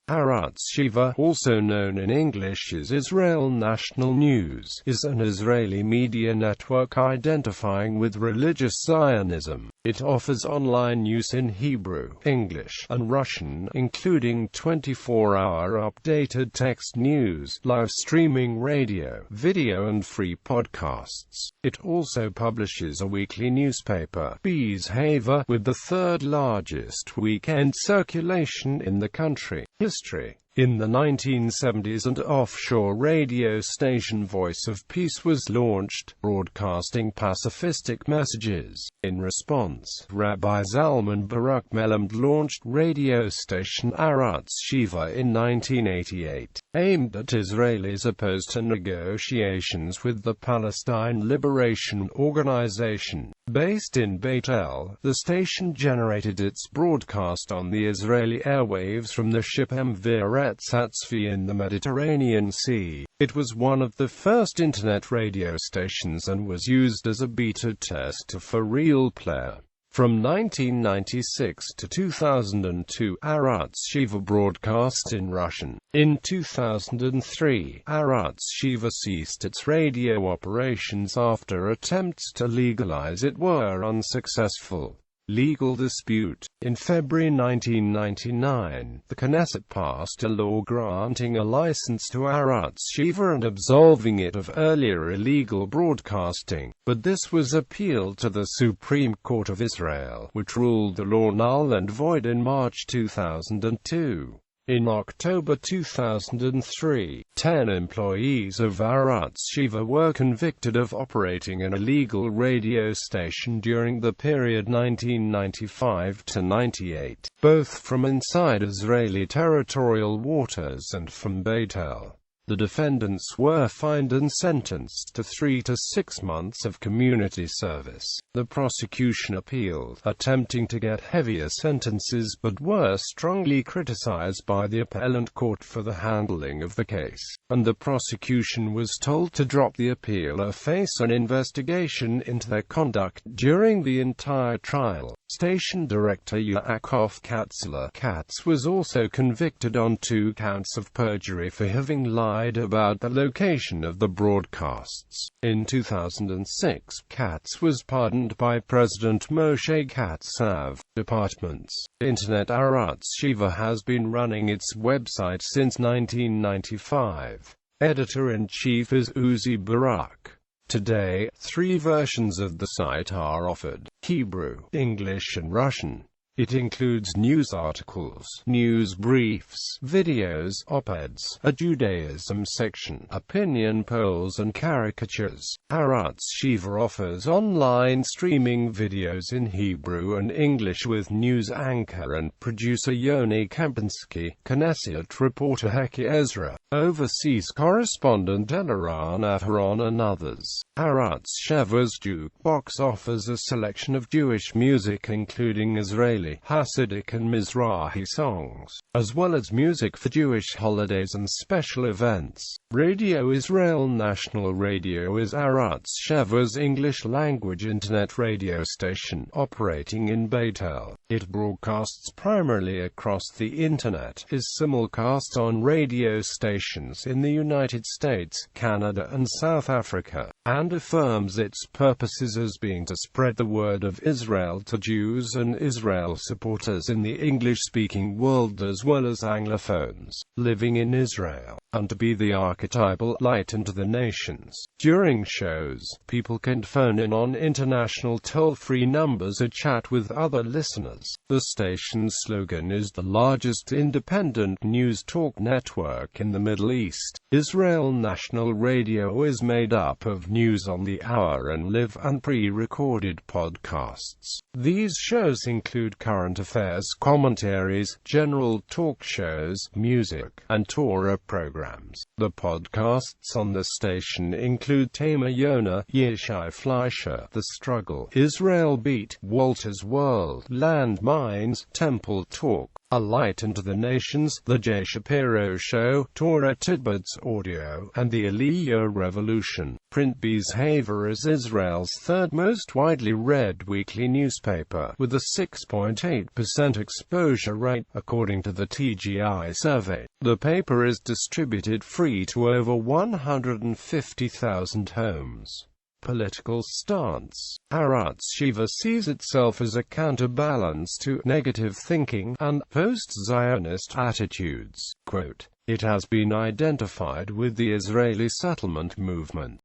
Arutz Sheva, also known in English as Israel National News, is an Israeli media network identifying with religious Zionism. It offers online news in Hebrew, English, and Russian, including 24-hour updated text news, live streaming radio, video and free podcasts. It also publishes a weekly newspaper, Behavior, with the third largest weekend circulation in the country. History. In the 1970s, an offshore radio station, Voice of Peace, was launched, broadcasting pacifistic messages. In response, Rabbi Zalman Baruch Melamed launched radio station Arutz Sheva in 1988, aimed at Israelis opposed to negotiations with the Palestine Liberation Organization. Based in Beit El, the station generated its broadcast on the Israeli airwaves from the ship MV Arutz Sheva in the Mediterranean Sea. It was one of the first internet radio stations and was used as a beta test for Real Player. From 1996 to 2002, Arutz Sheva broadcast in Russian. In 2003, Arutz Sheva ceased its radio operations after attempts to legalize it were unsuccessful. Legal dispute. In February 1999, the Knesset passed a law granting a license to Arutz Sheva and absolving it of earlier illegal broadcasting, but this was appealed to the Supreme Court of Israel, which ruled the law null and void in March 2002. In October 2003, 10 employees of Arutz Sheva were convicted of operating an illegal radio station during the period 1995 to 98, both from inside Israeli territorial waters and from Beit El. The defendants were fined and sentenced to 3 to 6 months of community service. The prosecution appealed, attempting to get heavier sentences, but were strongly criticized by the appellate court for the handling of the case, and the prosecution was told to drop the appeal or face an investigation into their conduct during the entire trial. Station director Yaakov Katz was also convicted on 2 counts of perjury for having lied about the location of the broadcasts. In 2006, Katz was pardoned by President Moshe Katsav. Departments. Internet. Arutz Sheva has been running its website since 1995. Editor-in-chief is Uzi Barak. Today, 3 versions of the site are offered: Hebrew, English and Russian. It includes news articles, news briefs, videos, op-eds, a Judaism section, opinion polls and caricatures. Arutz Sheva offers online streaming videos in Hebrew and English with news anchor and producer Yoni Kempinski, Knesset reporter Heki Ezra, overseas correspondent Eliran Aharon and others. Arutz Sheva's jukebox offers a selection of Jewish music including Israeli, Hasidic and Mizrahi songs, as well as music for Jewish holidays and special events. Radio Israel National Radio is Arutz Sheva's English-language internet radio station, operating in Beit El. It broadcasts primarily across the internet, is simulcast on radio stations in the United States, Canada and South Africa, and affirms its purposes as being to spread the word of Israel to Jews and Israel supporters in the English-speaking world as well as Anglophones living in Israel, and to be the archetypal light into the nations. During shows, people can phone in on international toll-free numbers or chat with other listeners. The station's slogan is the largest independent news talk network in the Middle East. Israel National Radio is made up of news on the hour and live and pre-recorded podcasts. These shows include current affairs commentaries, general talk shows, music, and Torah programs. The podcasts on the station include Tamer Yonah, Yeshai Fleischer, The Struggle, Israel Beat, Walter's World, Landmines, Temple Talk, A Light into the Nations, The Jay Shapiro Show, Torah Tidbits Audio, and The Aliyah Revolution. Print Behavior is Israel's third most widely read weekly newspaper, with a 6.8% exposure rate, according to the TGI survey. The paper is distributed free to over 150,000 homes. Political stance. Arutz Sheva sees itself as a counterbalance to negative thinking and post-Zionist attitudes. Quote, "It has been identified with the Israeli settlement movement